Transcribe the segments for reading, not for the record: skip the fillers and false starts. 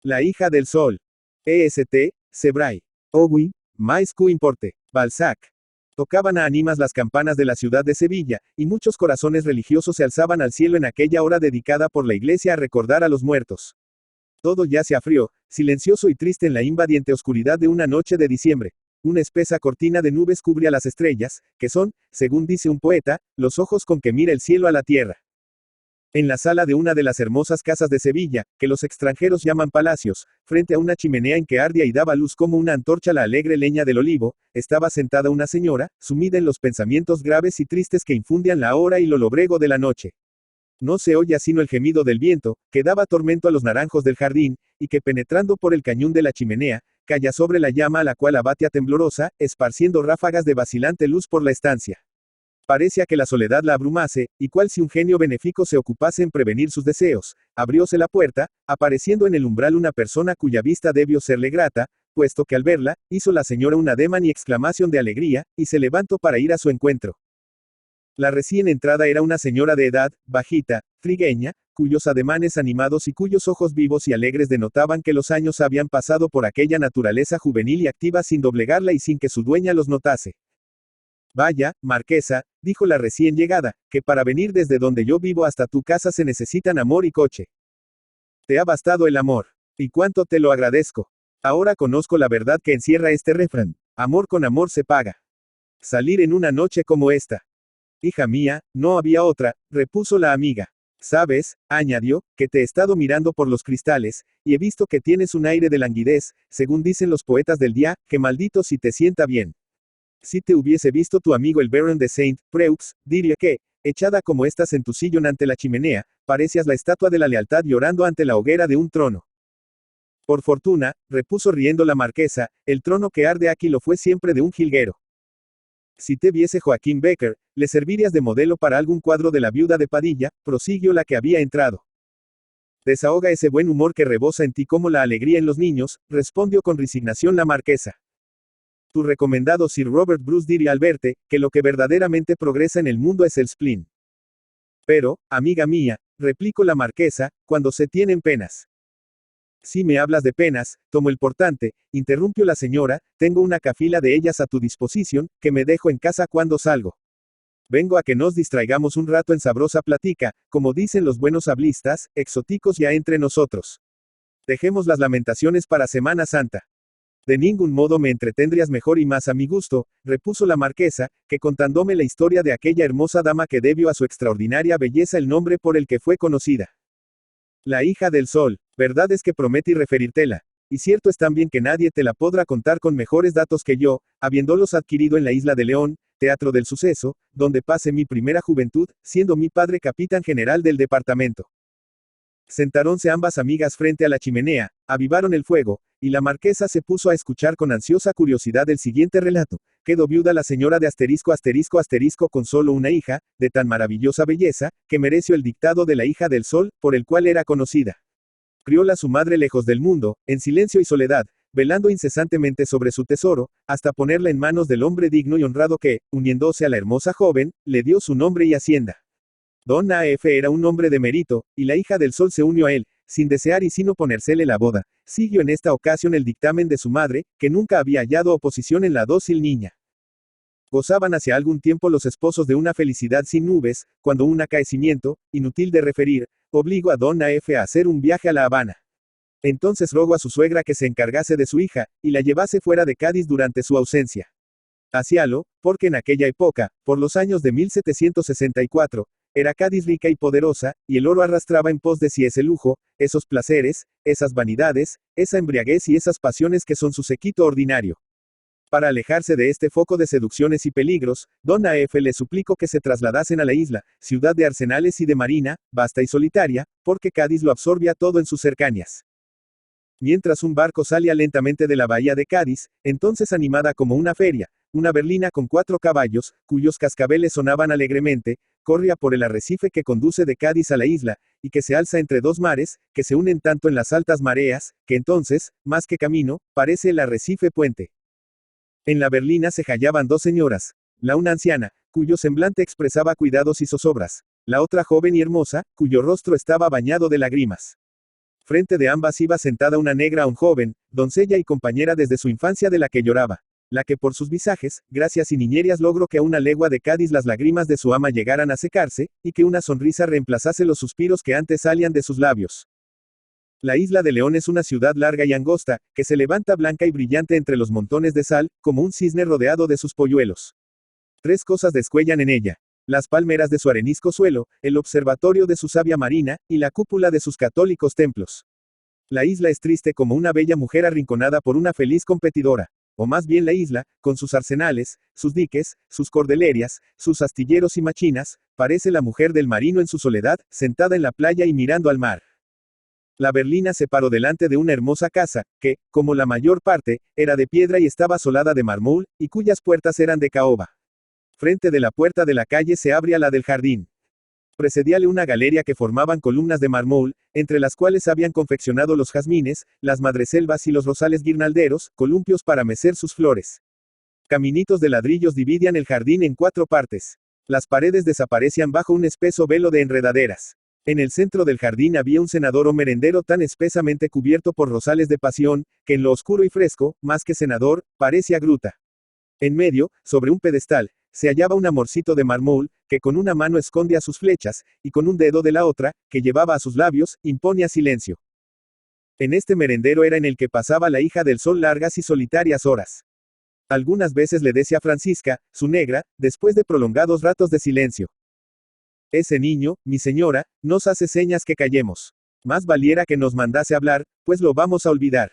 La hija del sol. E.S.T. Sebrae. Owi, Mais Q importe. Balzac. Tocaban a ánimas las campanas de la ciudad de Sevilla, y muchos corazones religiosos se alzaban al cielo en aquella hora dedicada por la iglesia a recordar a los muertos. Todo yacía frío, silencioso y triste en la invadiente oscuridad de una noche de diciembre. Una espesa cortina de nubes cubría las estrellas, que son, según dice un poeta, los ojos con que mira el cielo a la tierra. En la sala de una de las hermosas casas de Sevilla, que los extranjeros llaman palacios, frente a una chimenea en que ardía y daba luz como una antorcha la alegre leña del olivo, estaba sentada una señora, sumida en los pensamientos graves y tristes que infundían la hora y lo lobrego de la noche. No se oía sino el gemido del viento, que daba tormento a los naranjos del jardín, y que penetrando por el cañón de la chimenea, caía sobre la llama a la cual abatía temblorosa, esparciendo ráfagas de vacilante luz por la estancia. Parecía que la soledad la abrumase, y cual si un genio benéfico se ocupase en prevenir sus deseos, abrióse la puerta, apareciendo en el umbral una persona cuya vista debió serle grata, puesto que al verla, hizo la señora un ademán y exclamación de alegría, y se levantó para ir a su encuentro. La recién entrada era una señora de edad, bajita, trigueña, cuyos ademanes animados y cuyos ojos vivos y alegres denotaban que los años habían pasado por aquella naturaleza juvenil y activa sin doblegarla y sin que su dueña los notase. Vaya, marquesa, dijo la recién llegada, que para venir desde donde yo vivo hasta tu casa se necesitan amor y coche. Te ha bastado el amor. Y cuánto te lo agradezco. Ahora conozco la verdad que encierra este refrán. Amor con amor se paga. Salir en una noche como esta. Hija mía, no había otra, repuso la amiga. Sabes, añadió, que te he estado mirando por los cristales, y he visto que tienes un aire de languidez, según dicen los poetas del día, que maldito si te sienta bien. Si te hubiese visto tu amigo el Baron de Saint-Preux, diría que, echada como estás en tu sillón ante la chimenea, parecías la estatua de la lealtad llorando ante la hoguera de un trono. Por fortuna, repuso riendo la marquesa, el trono que arde aquí lo fue siempre de un jilguero. Si te viese Joaquín Becker, le servirías de modelo para algún cuadro de la viuda de Padilla, prosiguió la que había entrado. Desahoga ese buen humor que rebosa en ti como la alegría en los niños, respondió con resignación la marquesa. Tu recomendado Sir Robert Bruce diría al verte, que lo que verdaderamente progresa en el mundo es el spleen. Pero, amiga mía, replicó la marquesa, cuando se tienen penas. Si me hablas de penas, tomo el portante, interrumpió la señora, tengo una cafila de ellas a tu disposición, que me dejo en casa cuando salgo. Vengo a que nos distraigamos un rato en sabrosa platica, como dicen los buenos hablistas, exóticos ya entre nosotros. Dejemos las lamentaciones para Semana Santa. De ningún modo me entretendrías mejor y más a mi gusto, repuso la marquesa, que contándome la historia de aquella hermosa dama que debió a su extraordinaria belleza el nombre por el que fue conocida. La hija del sol, verdad es que prometí referírtela, y cierto es también que nadie te la podrá contar con mejores datos que yo, habiéndolos adquirido en la isla de León, teatro del suceso, donde pasé mi primera juventud, siendo mi padre capitán general del departamento. Sentáronse ambas amigas frente a la chimenea, avivaron el fuego, y la marquesa se puso a escuchar con ansiosa curiosidad el siguiente relato. Quedó viuda la señora de asterisco asterisco asterisco con solo una hija, de tan maravillosa belleza, que mereció el dictado de la hija del sol, por el cual era conocida. Crióla su madre lejos del mundo, en silencio y soledad, velando incesantemente sobre su tesoro, hasta ponerla en manos del hombre digno y honrado que, uniéndose a la hermosa joven, le dio su nombre y hacienda. Don A.F. era un hombre de mérito, y la hija del sol se unió a él, sin desear y sin oponérsele la boda. Siguió en esta ocasión el dictamen de su madre, que nunca había hallado oposición en la dócil niña. Gozaban hacia algún tiempo los esposos de una felicidad sin nubes, cuando un acaecimiento, inútil de referir, obligó a Don A.F. a hacer un viaje a La Habana. Entonces rogó a su suegra que se encargase de su hija, y la llevase fuera de Cádiz durante su ausencia. Hacíalo, porque en aquella época, por los años de 1764, era Cádiz rica y poderosa, y el oro arrastraba en pos de sí ese lujo, esos placeres, esas vanidades, esa embriaguez y esas pasiones que son su séquito ordinario. Para alejarse de este foco de seducciones y peligros, Don A.F. le suplicó que se trasladasen a la isla, ciudad de arsenales y de marina, vasta y solitaria, porque Cádiz lo absorbía todo en sus cercanías. Mientras un barco salía lentamente de la bahía de Cádiz, entonces animada como una feria, una berlina con 4 caballos, cuyos cascabeles sonaban alegremente, corría por el arrecife que conduce de Cádiz a la isla, y que se alza entre 2 mares, que se unen tanto en las altas mareas, que entonces, más que camino, parece el arrecife puente. En la berlina se hallaban 2 señoras, la una anciana, cuyo semblante expresaba cuidados y zozobras, la otra joven y hermosa, cuyo rostro estaba bañado de lágrimas. Frente de ambas iba sentada una negra un joven, doncella y compañera desde su infancia de la que lloraba. La que por sus visajes, gracias y niñerías logró que a una legua de Cádiz las lágrimas de su ama llegaran a secarse, y que una sonrisa reemplazase los suspiros que antes salían de sus labios. La isla de León es una ciudad larga y angosta, que se levanta blanca y brillante entre los montones de sal, como un cisne rodeado de sus polluelos. Tres cosas descuellan en ella: las palmeras de su arenisco suelo, el observatorio de su savia marina, y la cúpula de sus católicos templos. La isla es triste como una bella mujer arrinconada por una feliz competidora. O más bien la isla, con sus arsenales, sus diques, sus cordelerias, sus astilleros y machinas, parece la mujer del marino en su soledad, sentada en la playa y mirando al mar. La berlina se paró delante de una hermosa casa, que, como la mayor parte, era de piedra y estaba asolada de mármol, y cuyas puertas eran de caoba. Frente de la puerta de la calle se abría la del jardín. Precedíale una galería que formaban columnas de mármol, entre las cuales habían confeccionado los jazmines, las madreselvas y los rosales guirnalderos, columpios para mecer sus flores. Caminitos de ladrillos dividían el jardín en 4 partes. Las paredes desaparecían bajo un espeso velo de enredaderas. En el centro del jardín había un cenador o merendero tan espesamente cubierto por rosales de pasión, que en lo oscuro y fresco, más que cenador, parecía gruta. En medio, sobre un pedestal, se hallaba un amorcito de mármol, que con una mano escondía sus flechas, y con un dedo de la otra, que llevaba a sus labios, imponía silencio. En este merendero era en el que pasaba la hija del sol largas y solitarias horas. Algunas veces le decía a Francisca, su negra, después de prolongados ratos de silencio: ese niño, mi señora, nos hace señas que callemos. Más valiera que nos mandase hablar, pues lo vamos a olvidar.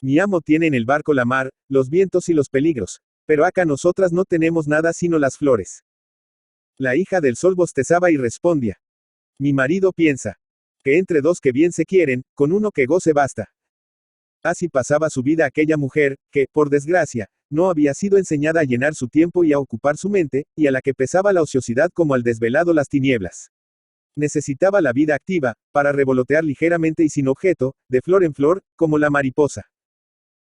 Mi amo tiene en el barco la mar, los vientos y los peligros, pero acá nosotras no tenemos nada sino las flores. La hija del sol bostezaba y respondía: mi marido piensa que entre dos que bien se quieren, con uno que goce basta. Así pasaba su vida aquella mujer, que, por desgracia, no había sido enseñada a llenar su tiempo y a ocupar su mente, y a la que pesaba la ociosidad como al desvelado las tinieblas. Necesitaba la vida activa, para revolotear ligeramente y sin objeto, de flor en flor, como la mariposa.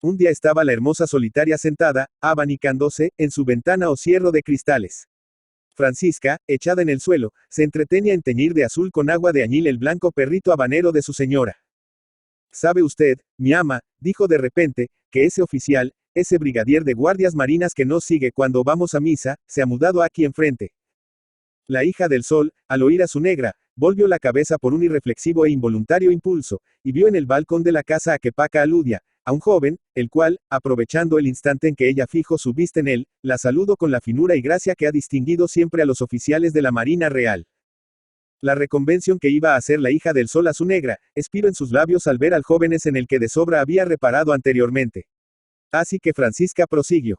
Un día estaba la hermosa solitaria sentada, abanicándose, en su ventana o cierro de cristales. Francisca, echada en el suelo, se entretenía en teñir de azul con agua de añil el blanco perrito habanero de su señora. ¿Sabe usted, mi ama?, dijo de repente, que ese oficial, ese brigadier de guardias marinas que nos sigue cuando vamos a misa, se ha mudado aquí enfrente. La hija del sol, al oír a su negra, volvió la cabeza por un irreflexivo e involuntario impulso, y vio en el balcón de la casa a que Paca aludía, a un joven, el cual, aprovechando el instante en que ella fijó su vista en él, la saludó con la finura y gracia que ha distinguido siempre a los oficiales de la Marina Real. La reconvención que iba a hacer la hija del sol a su negra, expiró en sus labios al ver al joven en el que de sobra había reparado anteriormente. Así que Francisca prosiguió.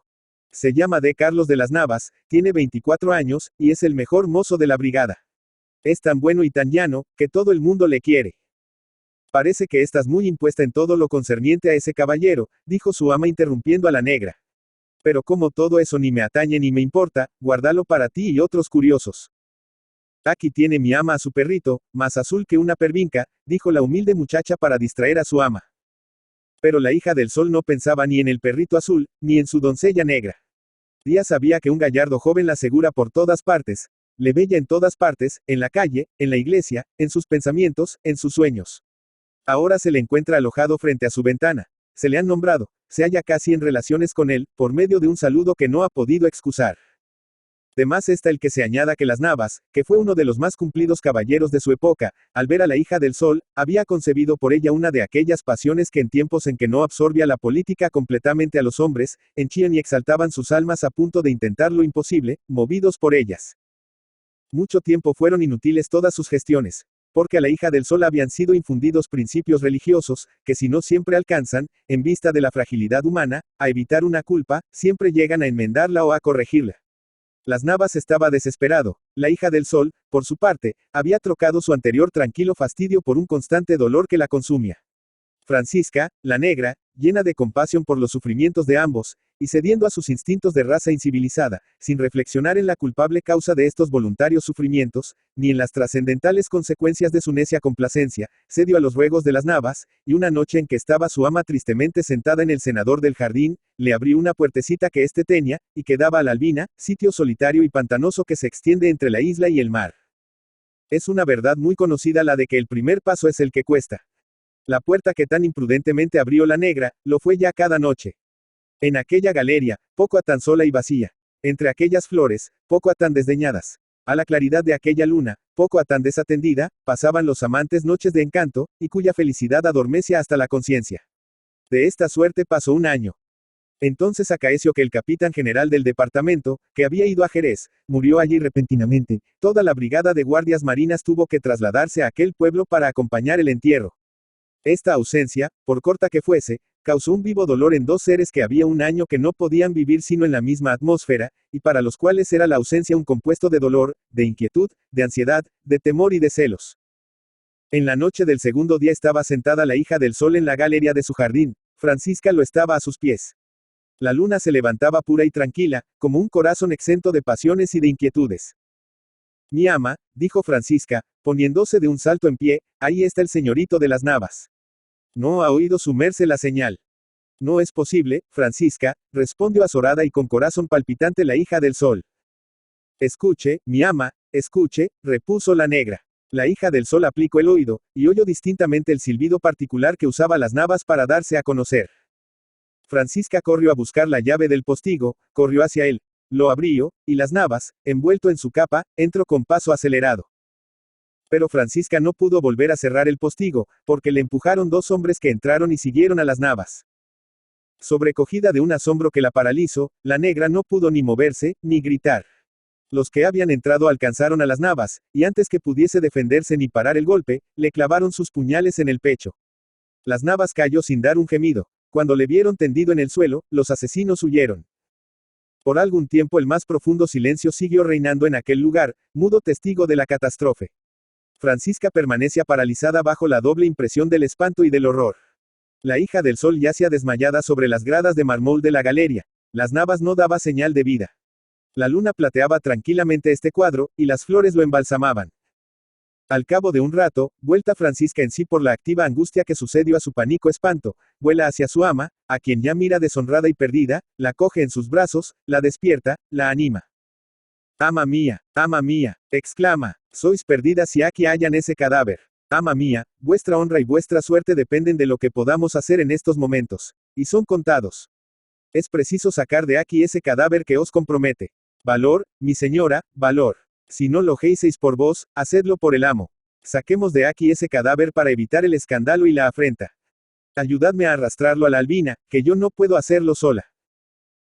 Se llama D. Carlos de las Navas, tiene 24 años, y es el mejor mozo de la brigada. Es tan bueno y tan llano, que todo el mundo le quiere. Parece que estás muy impuesta en todo lo concerniente a ese caballero, dijo su ama interrumpiendo a la negra. Pero como todo eso ni me atañe ni me importa, guárdalo para ti y otros curiosos. Aquí tiene mi ama a su perrito, más azul que una pervinca, dijo la humilde muchacha para distraer a su ama. Pero la hija del sol no pensaba ni en el perrito azul, ni en su doncella negra. Ya sabía que un gallardo joven la segura por todas partes, le veía en todas partes, en la calle, en la iglesia, en sus pensamientos, en sus sueños. Ahora se le encuentra alojado frente a su ventana. Se le han nombrado, se halla casi en relaciones con él, por medio de un saludo que no ha podido excusar. De más está el que se añada que las Navas, que fue uno de los más cumplidos caballeros de su época, al ver a la hija del sol, había concebido por ella una de aquellas pasiones que en tiempos en que no absorbía la política completamente a los hombres, henchían y exaltaban sus almas a punto de intentar lo imposible, movidos por ellas. Mucho tiempo fueron inútiles todas sus gestiones, porque a la hija del sol habían sido infundidos principios religiosos, que si no siempre alcanzan, en vista de la fragilidad humana, a evitar una culpa, siempre llegan a enmendarla o a corregirla. Las Navas estaba desesperado. La hija del sol, por su parte, había trocado su anterior tranquilo fastidio por un constante dolor que la consumía. Francisca, la negra, llena de compasión por los sufrimientos de ambos, y cediendo a sus instintos de raza incivilizada, sin reflexionar en la culpable causa de estos voluntarios sufrimientos, ni en las trascendentales consecuencias de su necia complacencia, cedió a los ruegos de las Navas, y una noche en que estaba su ama tristemente sentada en el cenador del jardín, le abrió una puertecita que éste tenía, y que daba a la Albina, sitio solitario y pantanoso que se extiende entre la isla y el mar. Es una verdad muy conocida la de que el primer paso es el que cuesta. La puerta que tan imprudentemente abrió la negra, lo fue ya cada noche. En aquella galería, poco a tan sola y vacía. Entre aquellas flores, poco a tan desdeñadas. A la claridad de aquella luna, poco a tan desatendida, pasaban los amantes noches de encanto, y cuya felicidad adormece hasta la conciencia. De esta suerte pasó un año. Entonces acaeció que el capitán general del departamento, que había ido a Jerez, murió allí repentinamente. Toda la brigada de guardias marinas tuvo que trasladarse a aquel pueblo para acompañar el entierro. Esta ausencia, por corta que fuese, causó un vivo dolor en dos seres que había un año que no podían vivir sino en la misma atmósfera, y para los cuales era la ausencia un compuesto de dolor, de inquietud, de ansiedad, de temor y de celos. En la noche del segundo día estaba sentada la hija del sol en la galería de su jardín. Francisca lo estaba a sus pies. La luna se levantaba pura y tranquila, como un corazón exento de pasiones y de inquietudes. Mi ama, dijo Francisca, poniéndose de un salto en pie, ahí está el señorito de las Navas. ¿No ha oído su merced la señal? No es posible, Francisca, respondió azorada y con corazón palpitante la hija del sol. Escuche, mi ama, escuche, repuso la negra. La hija del sol aplicó el oído, y oyó distintamente el silbido particular que usaba las Navas para darse a conocer. Francisca corrió a buscar la llave del postigo, corrió hacia él, lo abrió, y las Navas, envuelto en su capa, entró con paso acelerado. Pero Francisca no pudo volver a cerrar el postigo, porque le empujaron dos hombres que entraron y siguieron a las Navas. Sobrecogida de un asombro que la paralizó, la negra no pudo ni moverse, ni gritar. Los que habían entrado alcanzaron a las Navas, y antes que pudiese defenderse ni parar el golpe, le clavaron sus puñales en el pecho. Las Navas cayó sin dar un gemido. Cuando le vieron tendido en el suelo, los asesinos huyeron. Por algún tiempo el más profundo silencio siguió reinando en aquel lugar, mudo testigo de la catástrofe. Francisca permanecía paralizada bajo la doble impresión del espanto y del horror. La hija del sol yacía desmayada sobre las gradas de mármol de la galería. Las Navas no daba señal de vida. La luna plateaba tranquilamente este cuadro, y las flores lo embalsamaban. Al cabo de un rato, vuelta Francisca en sí por la activa angustia que sucedió a su pánico espanto, vuela hacia su ama, a quien ya mira deshonrada y perdida, la coge en sus brazos, la despierta, la anima. Ama mía, exclama, sois perdida si aquí hallan ese cadáver. Ama mía, vuestra honra y vuestra suerte dependen de lo que podamos hacer en estos momentos, y son contados. Es preciso sacar de aquí ese cadáver que os compromete. Valor, mi señora, valor. Si no lo hicieseis por vos, hacedlo por el amo. Saquemos de aquí ese cadáver para evitar el escándalo y la afrenta. Ayudadme a arrastrarlo a la albina, que yo no puedo hacerlo sola.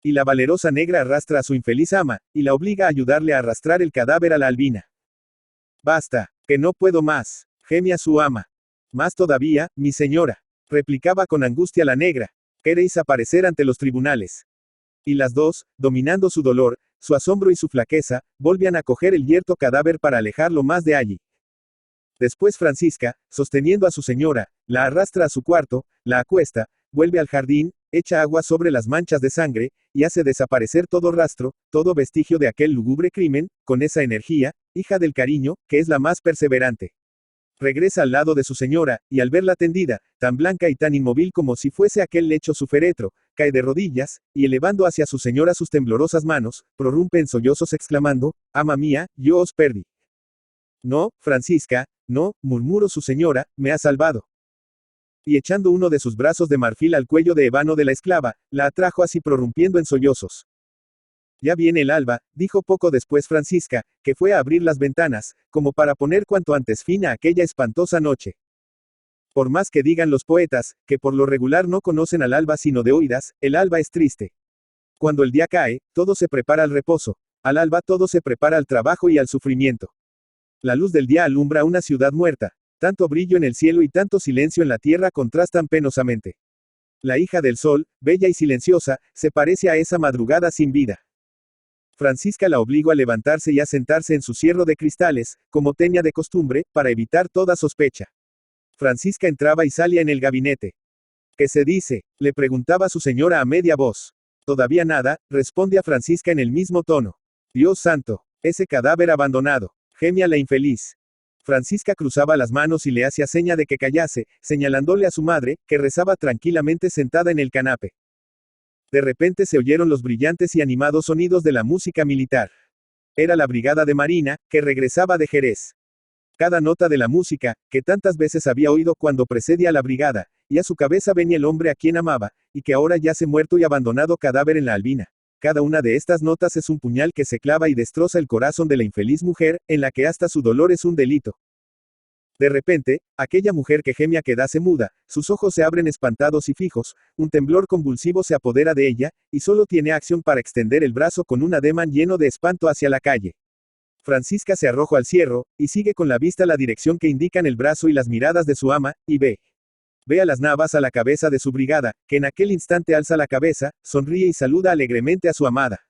Y la valerosa negra arrastra a su infeliz ama, y la obliga a ayudarle a arrastrar el cadáver a la albina. Basta, que no puedo más, gemía su ama. Más todavía, mi señora, replicaba con angustia la negra, queréis aparecer ante los tribunales. Y las dos, dominando su dolor, su asombro y su flaqueza, volvían a coger el yerto cadáver para alejarlo más de allí. Después Francisca, sosteniendo a su señora, la arrastra a su cuarto, la acuesta, vuelve al jardín, echa agua sobre las manchas de sangre, y hace desaparecer todo rastro, todo vestigio de aquel lúgubre crimen, con esa energía, hija del cariño, que es la más perseverante. Regresa al lado de su señora, y al verla tendida, tan blanca y tan inmóvil como si fuese aquel lecho su féretro, cae de rodillas, y elevando hacia su señora sus temblorosas manos, prorrumpe en sollozos exclamando, ama mía, yo os perdí. No, Francisca, no, murmuró su señora, me ha salvado. Y echando uno de sus brazos de marfil al cuello de ébano de la esclava, la atrajo así prorrumpiendo en sollozos. Ya viene el alba, dijo poco después Francisca, que fue a abrir las ventanas, como para poner cuanto antes fin a aquella espantosa noche. Por más que digan los poetas, que por lo regular no conocen al alba sino de oídas, el alba es triste. Cuando el día cae, todo se prepara al reposo. Al alba todo se prepara al trabajo y al sufrimiento. La luz del día alumbra una ciudad muerta. Tanto brillo en el cielo y tanto silencio en la tierra contrastan penosamente. La hija del sol, bella y silenciosa, se parece a esa madrugada sin vida. Francisca la obligó a levantarse y a sentarse en su cierro de cristales, como tenía de costumbre, para evitar toda sospecha. Francisca entraba y salía en el gabinete. ¿Qué se dice?, le preguntaba su señora a media voz. Todavía nada, respondía Francisca en el mismo tono. Dios santo, ese cadáver abandonado, gemía la infeliz. Francisca cruzaba las manos y le hacía seña de que callase, señalándole a su madre, que rezaba tranquilamente sentada en el canape. De repente se oyeron los brillantes y animados sonidos de la música militar. Era la brigada de marina, que regresaba de Jerez. Cada nota de la música, que tantas veces había oído cuando precedía a la brigada, y a su cabeza venía el hombre a quien amaba, y que ahora yace muerto y abandonado cadáver en la albina. Cada una de estas notas es un puñal que se clava y destroza el corazón de la infeliz mujer, en la que hasta su dolor es un delito. De repente, aquella mujer que gemía quedase muda, sus ojos se abren espantados y fijos, un temblor convulsivo se apodera de ella, y solo tiene acción para extender el brazo con un ademán lleno de espanto hacia la calle. Francisca se arroja al cierro, y sigue con la vista la dirección que indican el brazo y las miradas de su ama, y ve a las Navas a la cabeza de su brigada, que en aquel instante alza la cabeza, sonríe y saluda alegremente a su amada.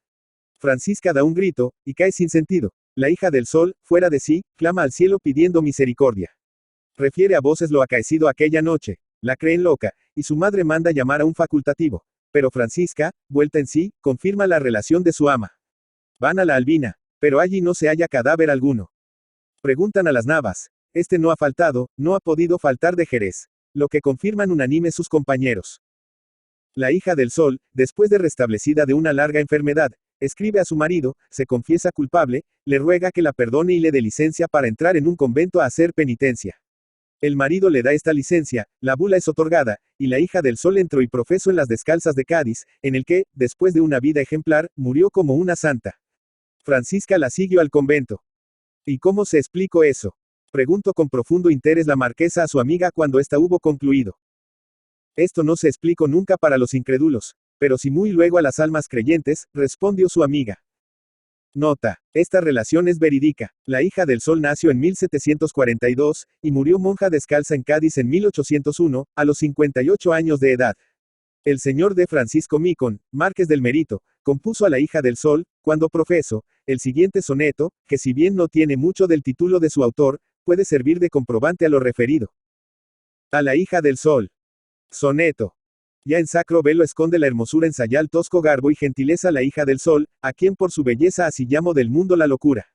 Francisca da un grito, y cae sin sentido. La hija del sol, fuera de sí, clama al cielo pidiendo misericordia. Refiere a voces lo acaecido aquella noche, la creen loca, y su madre manda llamar a un facultativo. Pero Francisca, vuelta en sí, confirma la relación de su ama. Van a la albina, pero allí no se halla cadáver alguno. Preguntan a las Navas. Este no ha faltado, no ha podido faltar de Jerez. Lo que confirman unánime sus compañeros. La hija del sol, después de restablecida de una larga enfermedad, escribe a su marido, se confiesa culpable, le ruega que la perdone y le dé licencia para entrar en un convento a hacer penitencia. El marido le da esta licencia, la bula es otorgada, y la hija del sol entró y profesó en las Descalzas de Cádiz, en el que, después de una vida ejemplar, murió como una santa. Francisca la siguió al convento. ¿Y cómo se explicó eso? Preguntó con profundo interés la marquesa a su amiga cuando ésta hubo concluido. Esto no se explicó nunca para los incrédulos, pero sí muy luego a las almas creyentes, respondió su amiga. Nota. Esta relación es verídica. La hija del sol nació en 1742, y murió monja descalza en Cádiz en 1801, a los 58 años de edad. El señor de Francisco Micón, Márquez del Mérito, compuso a la hija del sol, cuando profesó, el siguiente soneto, que si bien no tiene mucho del título de su autor, puede servir de comprobante a lo referido. A la hija del sol. Soneto. Ya en sacro velo esconde la hermosura en sayal tosco garbo y gentileza la hija del sol, a quien por su belleza así llamo del mundo la locura.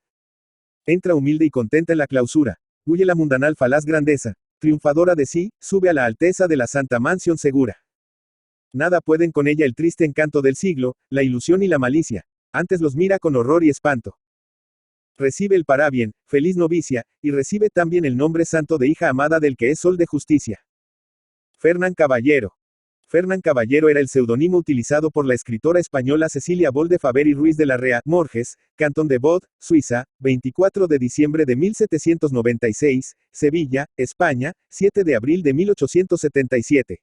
Entra humilde y contenta en la clausura, huye la mundanal falaz grandeza, triunfadora de sí, sube a la alteza de la santa mansión segura. Nada pueden con ella el triste encanto del siglo, la ilusión y la malicia, antes los mira con horror y espanto. Recibe el parabién, feliz novicia, y recibe también el nombre santo de hija amada del que es sol de justicia. Fernán Caballero. Fernán Caballero era el seudónimo utilizado por la escritora española Cecilia Bol de Faber y Ruiz de la Rea, Morges, Cantón de Vaud, Suiza, 24 de diciembre de 1796, Sevilla, España, 7 de abril de 1877.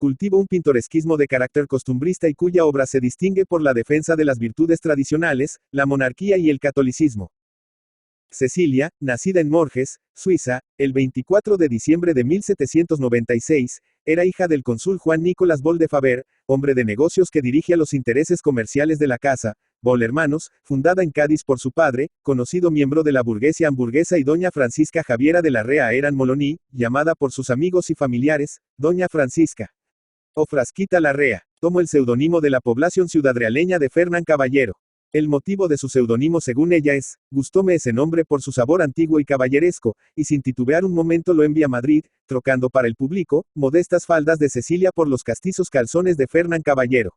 Cultiva un pintoresquismo de carácter costumbrista y cuya obra se distingue por la defensa de las virtudes tradicionales, la monarquía y el catolicismo. Cecilia, nacida en Morges, Suiza, el 24 de diciembre de 1796, era hija del cónsul Juan Nicolás Bol de Faber, hombre de negocios que dirige a los intereses comerciales de la casa, Bol Hermanos, fundada en Cádiz por su padre, conocido miembro de la burguesía hamburguesa, y doña Francisca Javiera de la Rea Eran Moloní, llamada por sus amigos y familiares, doña Francisca. O Frasquita Larrea, tomó el seudónimo de la población ciudadrealeña de Fernán Caballero. El motivo de su seudónimo según ella es, gustóme ese nombre por su sabor antiguo y caballeresco, y sin titubear un momento lo envía a Madrid, trocando para el público, modestas faldas de Cecilia por los castizos calzones de Fernán Caballero.